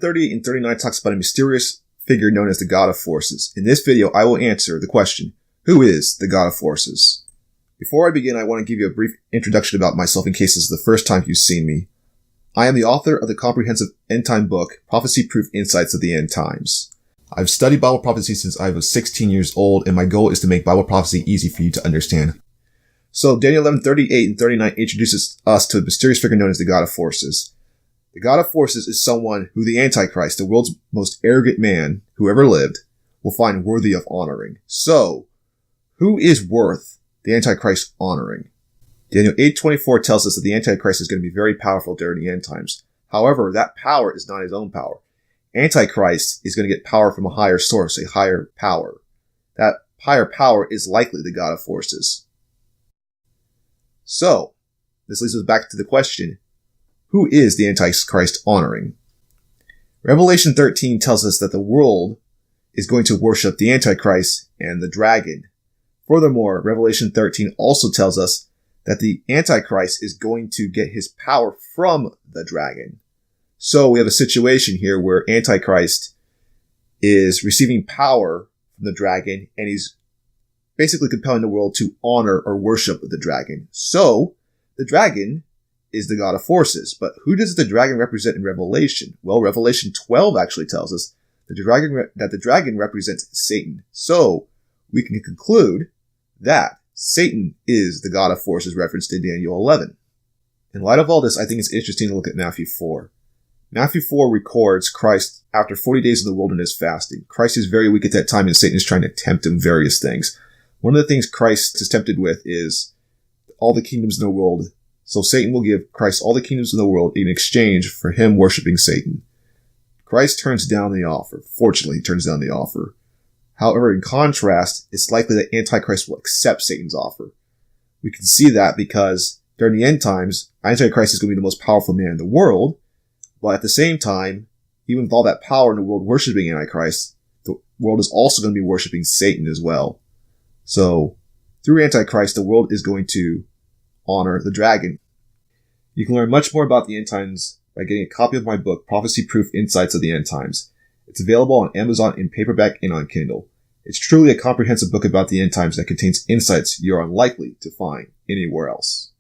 38 and 39 talks about a mysterious figure known as the God of Forces. In this video, I will answer the question, who is the God of Forces? Before I begin, I want to give you a brief introduction about myself in case this is the first time you've seen me. I am the author of the comprehensive end-time book, Prophecy-Proof Insights of the End Times. I've studied Bible prophecy since I was 16 years old, and my goal is to make Bible prophecy easy for you to understand. So, Daniel 11:38 and 39 introduces us to a mysterious figure known as the God of Forces. The God of Forces is someone who the Antichrist, the world's most arrogant man who ever lived, will find worthy of honoring. So, who is worth the Antichrist honoring? Daniel 8:24 tells us that the Antichrist is going to be very powerful during the end times. However, that power is not his own power. Antichrist is going to get power from a higher source, a higher power. That higher power is likely the God of Forces. So, this leads us back to the question, who is the Antichrist honoring? Revelation 13 tells us that the world is going to worship the Antichrist and the dragon. Furthermore, Revelation 13 also tells us that the Antichrist is going to get his power from the dragon. So we have a situation here where Antichrist is receiving power from the dragon, and he's basically compelling the world to honor or worship the dragon. So the dragon is the God of Forces. But who does the dragon represent in Revelation? Well, Revelation 12 actually tells us that the dragon represents Satan. So we can conclude that Satan is the God of Forces referenced in Daniel 11. In light of all this, I think it's interesting to look at Matthew 4. Matthew 4 records Christ after 40 days in the wilderness fasting. Christ is very weak at that time, and Satan is trying to tempt him various things. One of the things Christ is tempted with is all the kingdoms in the world. So Satan will give Christ all the kingdoms in the world in exchange for him worshiping Satan. Christ turns down the offer. Fortunately, he turns down the offer. However, in contrast, it's likely that Antichrist will accept Satan's offer. We can see that because during the end times, Antichrist is going to be the most powerful man in the world, but at the same time, even with all that power in the world worshiping Antichrist, the world is also going to be worshiping Satan as well. So, through Antichrist, the world is going to honor the dragon. You can learn much more about the end times by getting a copy of my book, Prophecy-Proof Insights of the End Times. It's available on Amazon in paperback and on Kindle. It's truly a comprehensive book about the end times that contains insights you're unlikely to find anywhere else.